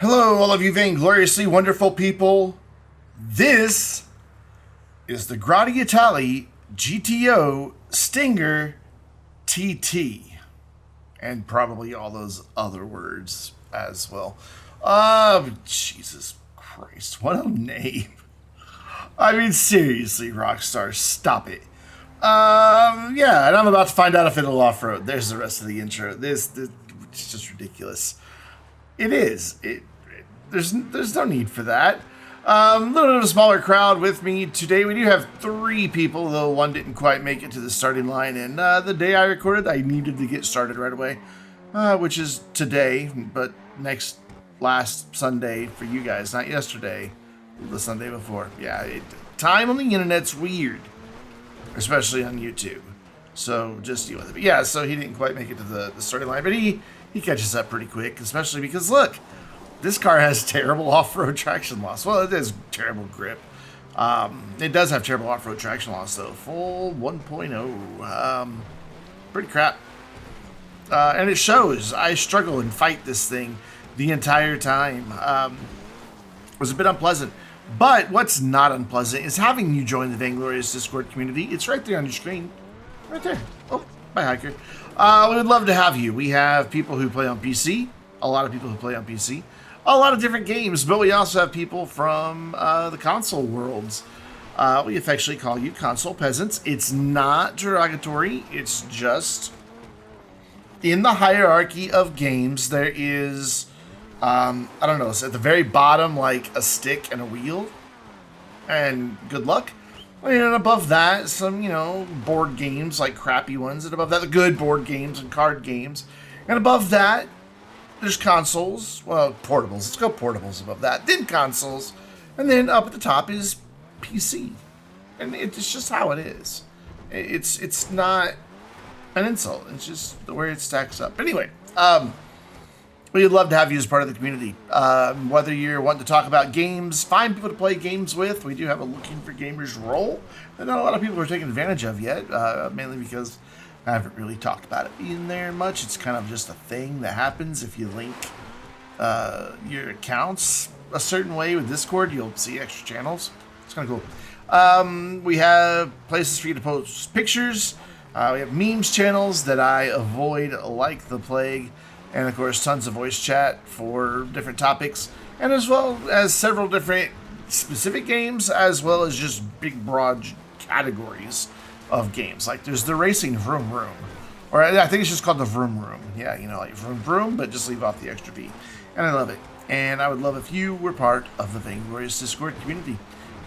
Hello, all of you vaingloriously wonderful people. This is the Grotti Itali GTO Stinger TT. And probably all those other words as well. Jesus Christ, what a name. I mean, seriously, Rockstar, stop it. Yeah, and I'm about to find out if it'll off-road. There's the rest of the intro. This it's just ridiculous. It is. There's no need for that. A little bit of a smaller crowd with me today. We do have 3 people, though one didn't quite make it to the starting line. And the day I recorded, I needed to get started right away, which is today, but last Sunday for you guys, not yesterday, the Sunday before. Yeah, time on the internet's weird, especially on YouTube. So just deal with it. But yeah, so he didn't quite make it to the starting line, but he catches up pretty quick, especially because look, this car has terrible off-road traction loss. Well, it has terrible grip. It does have terrible off-road traction loss, though. Full 1.0. Pretty crap. And it shows. I struggle and fight this thing the entire time. It was a bit unpleasant. But what's not unpleasant is having you join the Vainglorious Discord community. It's right there on your screen. Right there. Oh, bye, Hiker. We would love to have you. We have people who play on PC. A lot of people who play on PC. A lot of different games, but we also have people from the console worlds. We affectionately call you console peasants. It's not derogatory. It's just in the hierarchy of games, there is, I don't know, so at the very bottom, like a stick and a wheel. And good luck. And above that, some, board games, like crappy ones. And above that, the good board games and card games. And above that, there's consoles, well, portables. Let's go portables above that. Then consoles. And then up at the top is PC. And it's just how it is. It's not an insult. It's just the way it stacks up. Anyway, we'd love to have you as part of the community. Whether you're wanting to talk about games, find people to play games with. We do have a Looking for Gamers role that not a lot of people are taking advantage of yet, mainly because I haven't really talked about it in there much. It's kind of just a thing that happens if you link your accounts a certain way with Discord. You'll see extra channels. It's kind of cool. We have places for you to post pictures. We have memes channels that I avoid like the plague. And, of course, tons of voice chat for different topics. And as well as several different specific games, as well as just big, broad categories of games. Like there's the racing Vroom Room, or I think it's just called the Vroom Room. Yeah, like Vroom Vroom, but just leave off the extra V. And I love it. And I would love if you were part of the Vainglorious Discord community.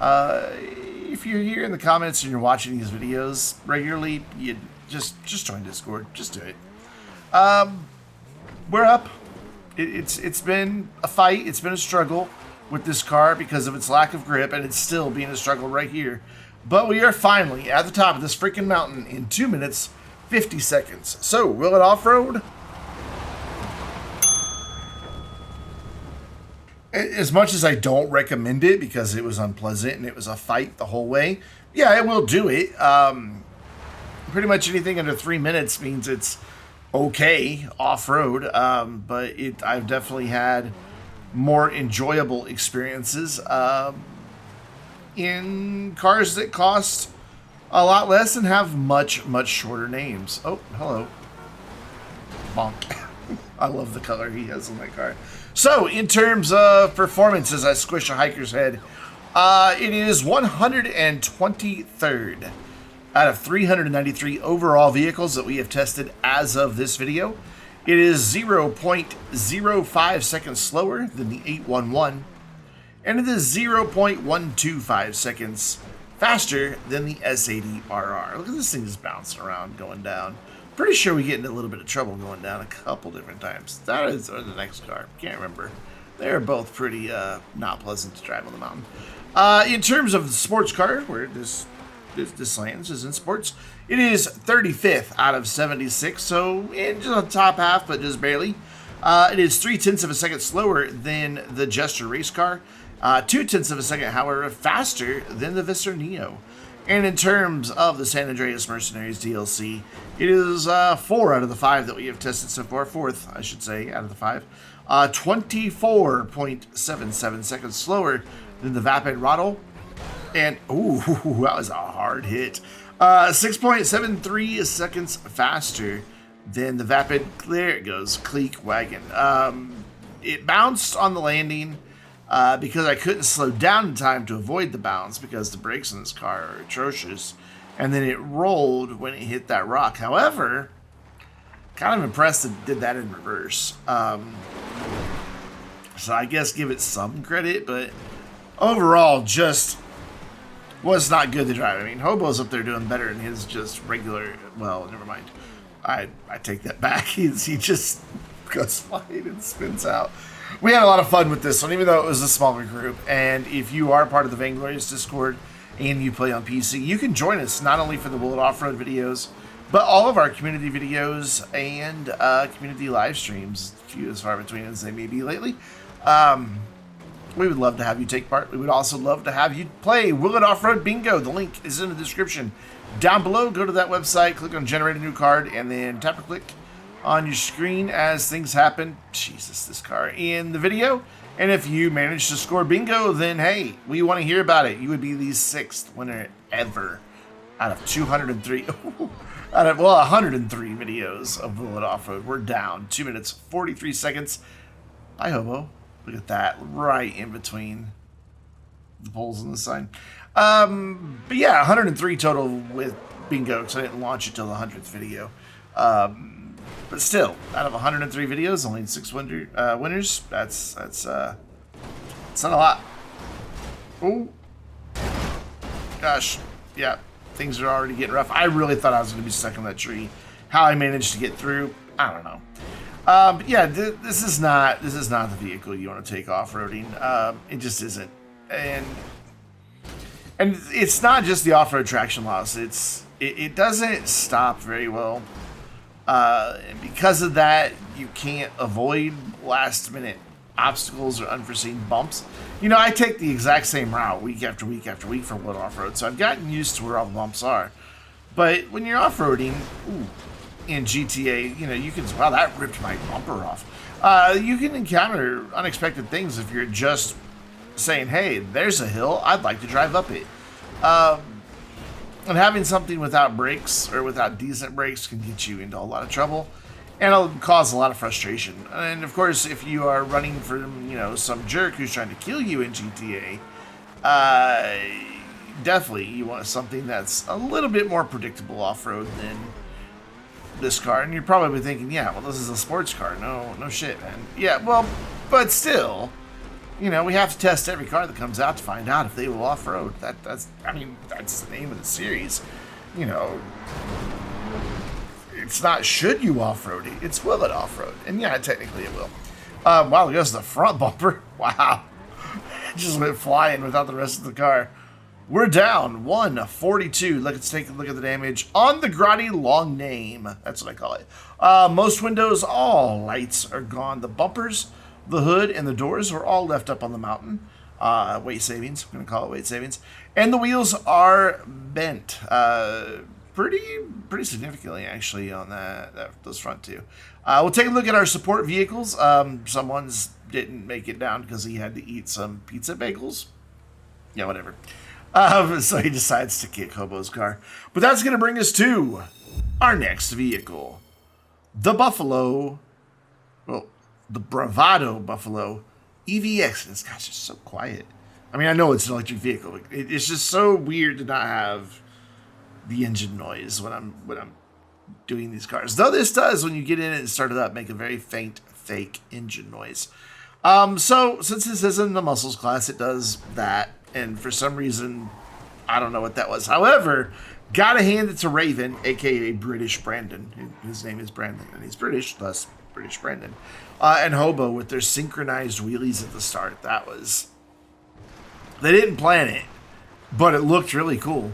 If you're here in the comments and you're watching these videos regularly, you just join Discord. Just do it. We're up. It's been a fight. It's been a struggle with this car because of its lack of grip, and it's still being a struggle right here. But we are finally at the top of this freaking mountain in 2 minutes, 50 seconds. So, will it off-road? As much as I don't recommend it because it was unpleasant and it was a fight the whole way, yeah, it will do it. Pretty much anything under 3 minutes means it's okay off-road, but I've definitely had more enjoyable experiences in cars that cost a lot less and have much shorter names. Oh, hello. Bonk. I love the color he has on that car. So, in terms of performance, as I squish a hiker's head, it is 123rd out of 393 overall vehicles that we have tested as of this video. It is 0.05 seconds slower than the 811. And it is 0.125 seconds faster than the S80RR. Look at this thing just bouncing around, going down. Pretty sure we get into a little bit of trouble going down a couple different times. That is or the next car. Can't remember. They're both pretty not pleasant to drive on the mountain. In terms of the sports car, where this lands is in sports, it is 35th out of 76, so in just the top half, but just barely. It is 0.3 of a second slower than the Jester race car. 0.2 of a second, however, faster than the Visser Neo. And in terms of the San Andreas Mercenaries DLC, it is 4 out of the 5 that we have tested so far. 4th, I should say, out of the 5. 24.77 seconds slower than the Vapid Rattle. And, ooh, that was a hard hit. 6.73 seconds faster than the Vapid, there it goes, Clique Wagon. It bounced on the landing because I couldn't slow down in time to avoid the bounce because the brakes in this car are atrocious. And then it rolled when it hit that rock. However, kind of impressed that it did that in reverse. So I guess give it some credit, but overall just was not good to drive. I mean, Hobo's up there doing better than his just regular, well, never mind. I take that back. He just goes flying and spins out. We had a lot of fun with this one, even though it was a smaller group. And if you are part of the Vainglorious Discord and you play on PC, you can join us not only for the Will It Off-Road videos, but all of our community videos and community live streams, few as far between as they may be lately. We would love to have you take part. We would also love to have you play Will It Off-Road Bingo. The link is in the description down below. Go to that website, click on Generate a New Card, and then tap or click on your screen as things happen. Jesus, this car in the video. And if you manage to score bingo, then hey, we want to hear about it. You would be the 6th winner ever out of 203. Out of, well, 103 videos of Will It Off-Road. We're down 2 minutes 43 seconds. Bye, Hobo. Look at that, right in between the poles on the sign. But yeah, 103 total with bingo, because I didn't launch it till the 100th video. But still, out of 103 videos, only 6 winners. That's not a lot. Oh, gosh, yeah, things are already getting rough. I really thought I was going to be stuck in that tree. How I managed to get through, I don't know. But yeah, this is not the vehicle you want to take off-roading. It just isn't, and it's not just the off-road traction loss. It doesn't stop very well, and because of that, you can't avoid last-minute obstacles or unforeseen bumps. You know, I take the exact same route week after week after week for Will It Off-Road, so I've gotten used to where all the bumps are. But when you're off-roading, in GTA, you know, you can, wow, that ripped my bumper off. You can encounter unexpected things if you're just saying, hey, there's a hill, I'd like to drive up it. And having something without brakes or without decent brakes can get you into a lot of trouble, and it'll cause a lot of frustration. And of course, if you are running from, you know, some jerk who's trying to kill you in GTA, definitely you want something that's a little bit more predictable off-road than this car. And you're probably thinking, yeah, well, this is a sports car. No shit, man. Yeah, well, but still, you know, we have to test every car that comes out to find out if they will off-road. That's the name of the series. You know, it's not should you off-road it, it's will it off-road. And yeah, technically it will. Wow, there goes the front bumper. Wow. It just went flying without the rest of the car. We're down 142. Let's take a look at the damage on the Grotti long name. That's what I call it. Most windows, all lights are gone. The bumpers, the hood, and the doors are all left up on the mountain. Weight savings. I'm going to call it weight savings. And the wheels are bent. Pretty significantly, actually, on those front two. We'll take a look at our support vehicles. Someone's didn't make it down because he had to eat some pizza bagels. Yeah, whatever. So he decides to kick Hobo's car. But that's going to bring us to our next vehicle. The Bravado Buffalo EVX. This guy's just so quiet. I mean, I know it's an electric vehicle. It's just so weird to not have the engine noise when I'm doing these cars. Though this does, when you get in it and start it up, make a very faint, fake engine noise. So since this isn't the muscles class, it does that. And for some reason, I don't know what that was. However, gotta hand it to Raven, aka British Brandon. His name is Brandon, and he's British, thus British Brandon. And Hobo with their synchronized wheelies at the start. They didn't plan it, but it looked really cool.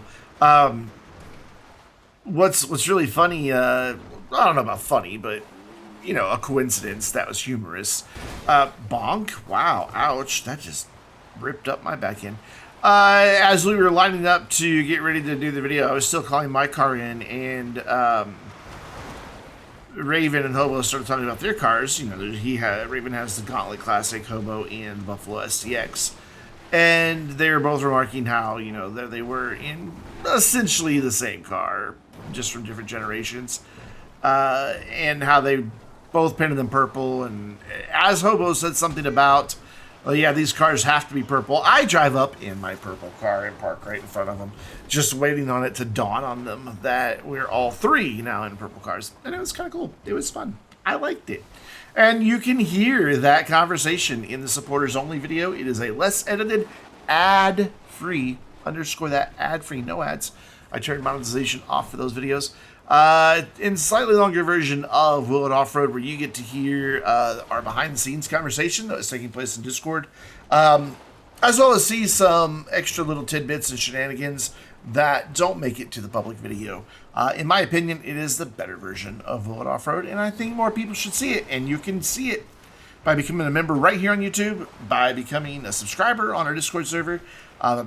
What's really funny, I don't know about funny, but you know, a coincidence that was humorous. Bonk, wow, ouch, that just ripped up my back end. As we were lining up to get ready to do the video, I was still calling my car in, and Raven and Hobo started talking about their cars, you know, Raven has the Gauntlet Classic, Hobo, and the Buffalo STX. And they were both remarking how, you know, they were in essentially the same car, just from different generations. And how they both painted them purple. And as Hobo said something about, oh yeah, these cars have to be purple. I drive up in my purple car and park right in front of them, just waiting on it to dawn on them that we're all three now in purple cars. And it was kind of cool. It was fun. I liked it. And you can hear that conversation in the supporters only video. It is a less edited, ad-free, underscore that, ad-free, no ads. I turned monetization off for those videos. In slightly longer version of Will It Off-Road, where you get to hear our behind-the-scenes conversation that was taking place in Discord, as well as see some extra little tidbits and shenanigans that don't make it to the public video. In my opinion, it is the better version of Will It Off-Road, and I think more people should see it, and you can see it by becoming a member right here on YouTube, by becoming a subscriber on our Discord server,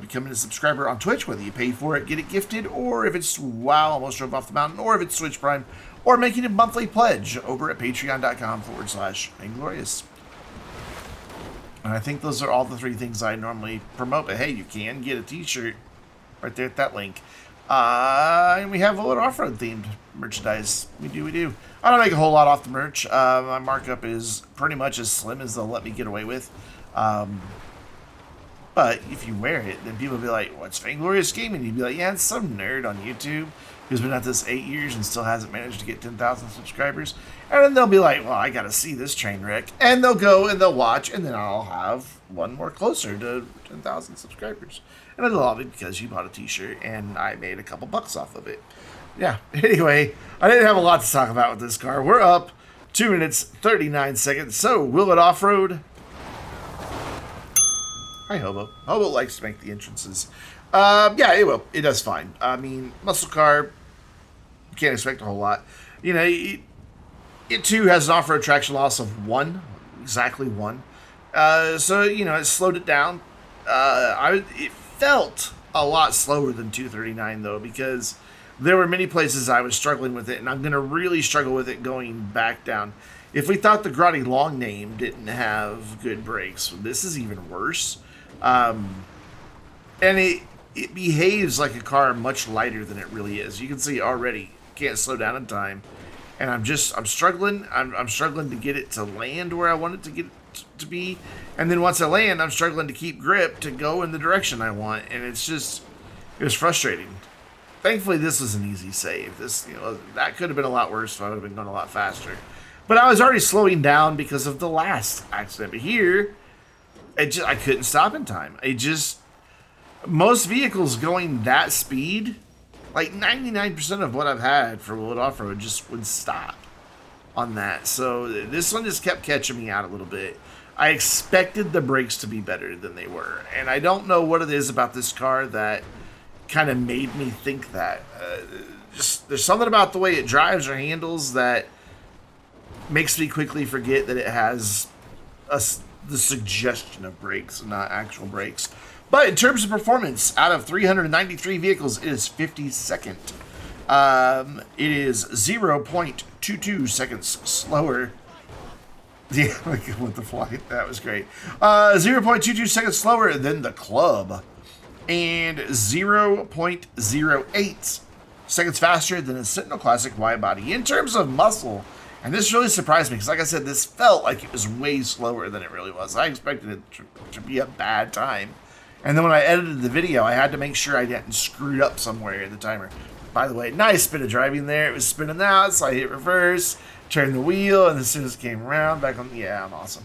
becoming a subscriber on Twitch, whether you pay for it, get it gifted, or if it's WoW, Almost Drove Off the Mountain, or if it's Switch Prime, or making a monthly pledge over at patreon.com/Vainglorious. And I think those are all the three things I normally promote, but hey, you can get a t-shirt right there at that link. And we have a little off-road themed merchandise. We do. I don't make a whole lot off the merch. My markup is pretty much as slim as they'll let me get away with. But if you wear it, then people will be like, what's Vainglorious Gaming? You'd be like, yeah, it's some nerd on YouTube who's been at this 8 years and still hasn't managed to get 10,000 subscribers. And then they'll be like, well, I gotta see this train wreck. And they'll go and they'll watch, and then I'll have one more closer to 10,000 subscribers. And I love it because you bought a t-shirt and I made a couple bucks off of it. Yeah, anyway, I didn't have a lot to talk about with this car. We're up 2 minutes, 39 seconds. So, Will It Off-Road? Hi, Hobo. Hobo likes to make the entrances. Yeah, it will. It does fine. I mean, muscle car, you can't expect a whole lot. You know, it too has an off-road traction loss of 1. Exactly 1. So, you know, it slowed it down. It felt a lot slower than 239, though, because there were many places I was struggling with it, and I'm going to really struggle with it going back down. If we thought the Grotti long name didn't have good brakes, this is even worse. And it behaves like a car much lighter than it really is. You can see already can't slow down in time, and I'm struggling. I'm struggling to get it to land where I want it to get to be, and then once I land, I'm struggling to keep grip to go in the direction I want, and it was frustrating. Thankfully, this was an easy save. This, you know, that could have been a lot worse if I would have been going a lot faster. But I was already slowing down because of the last accident. But here, I couldn't stop in time. Most vehicles going that speed, like 99% of what I've had for Will It Off-Road just would stop on that. So this one just kept catching me out a little bit. I expected the brakes to be better than they were. And I don't know what it is about this car that kind of made me think that. There's something about the way it drives or handles that makes me quickly forget that it has the suggestion of brakes, not actual brakes. But in terms of performance, out of 393 vehicles, it is 52nd. It is 0.22 seconds slower. Yeah, with the flight, that was great. 0.22 seconds slower than the Club, and 0.08 seconds faster than a Sentinel Classic wide body. In terms of muscle, and this really surprised me because, like I said, this felt like it was way slower than it really was. I expected it to be a bad time. And then when I edited the video, I had to make sure I hadn't screwed up somewhere in the timer. By the way, nice bit of driving there. It was spinning out, so I hit reverse, turned the wheel, and as soon as it came around, back on. Yeah, I'm awesome.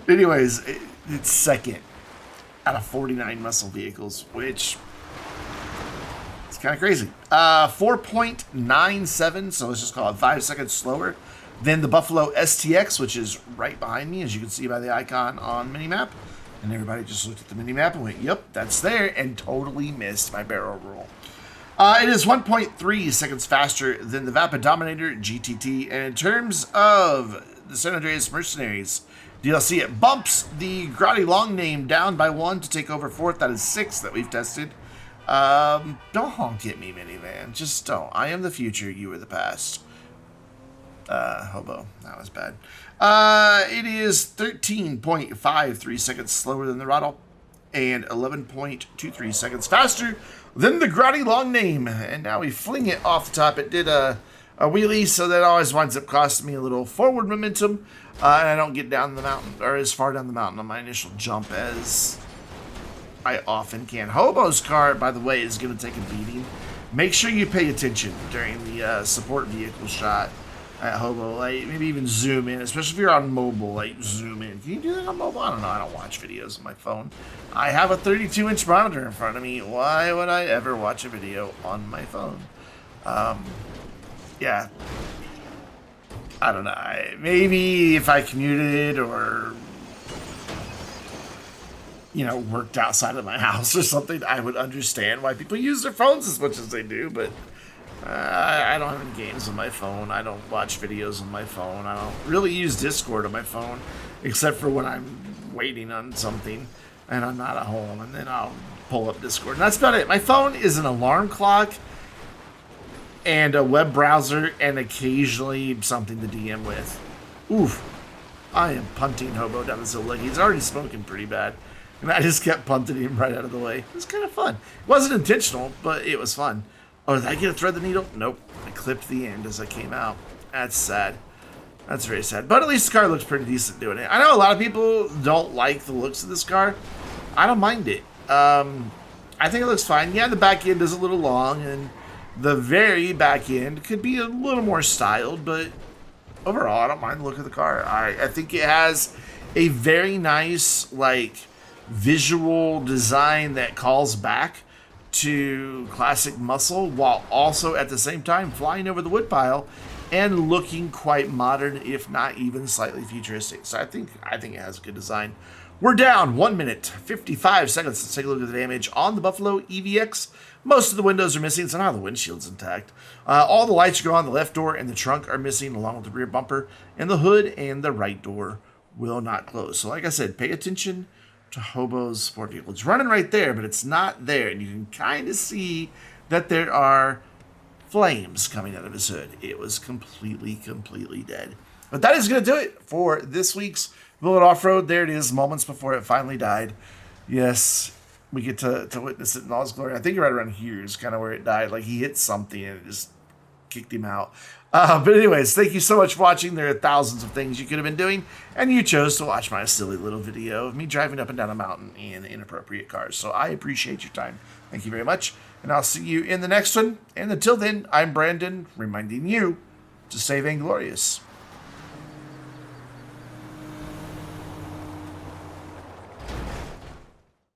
Anyways, it's second out of 49 muscle vehicles, which is kind of crazy. 4.97, so let's just call it 5 seconds slower than the Buffalo STX, which is right behind me, as you can see by the icon on Minimap. And everybody just looked at the Minimap and went, yep, that's there, and totally missed my barrel roll. It is 1.3 seconds faster than the Vapid Dominator GTT. And in terms of the San Andreas Mercenaries DLC, it bumps the Grotti long name down by 1 to take over 4th. That is 6th that we've tested. Don't honk at me, minivan. Just don't. I am the future. You are the past. Hobo. That was bad. It is 13.53 seconds slower than the Rattle and 11.23 seconds faster than the Grotti long name. And now we fling it off the top. It did a wheelie, so that always winds up costing me a little forward momentum. And I don't get down the mountain, or as far down the mountain on my initial jump as I often can. Hobo's car, by the way, is going to take a beating. Make sure you pay attention during the support vehicle shot at Hobo. Like, maybe even zoom in, especially if you're on mobile. Like, zoom in. Can you do that on mobile? I don't know. I don't watch videos on my phone. I have a 32-inch monitor in front of me. Why would I ever watch a video on my phone? Yeah. I don't know. Maybe if I commuted or, you know, worked outside of my house or something, I would understand why people use their phones as much as they do, but I don't have any games on my phone. I don't watch videos on my phone. I don't really use Discord on my phone, except for when I'm waiting on something and I'm not at home, and then I'll pull up Discord. And that's about it. My phone is an alarm clock and a web browser and occasionally something to DM with. Oof. I am punting Hobo down this hill. Like, he's already smoking pretty bad. And I just kept punting him right out of the way. It was kind of fun. It wasn't intentional, but it was fun. Oh, did I get to thread the needle? Nope. I clipped the end as I came out. That's sad. That's very sad. But at least the car looks pretty decent doing it. I know a lot of people don't like the looks of this car. I don't mind it. I think it looks fine. Yeah, the back end is a little long, and the very back end could be a little more styled, but overall, I don't mind the look of the car. I think it has a very nice, like, visual design that calls back to classic muscle, while also at the same time flying over the woodpile and looking quite modern, if not even slightly futuristic. So I think it has a good design. We're down 1 minute, 55 seconds. Let's take a look at the damage on the Buffalo EVX. Most of the windows are missing, so now the windshield's intact. All the lights go on the left door and the trunk are missing, along with the rear bumper, and the hood and the right door will not close. So like I said, pay attention to Hobo's sport vehicle. It's running right there, but it's not there, and you can kind of see that there are flames coming out of his hood. It was completely dead. But that is going to do it for this week's Bullet Off-Road. There it is, moments before it finally died. Yes, we get to witness it in all its glory. I think right around here is kind of where it died. Like, he hit something and it just kicked him out. But anyways, thank you so much for watching. There are thousands of things you could have been doing, and you chose to watch my silly little video of me driving up and down a mountain in inappropriate cars. So I appreciate your time. Thank you very much, and I'll see you in the next one. And until then, I'm Brandon, reminding you to stay vainglorious.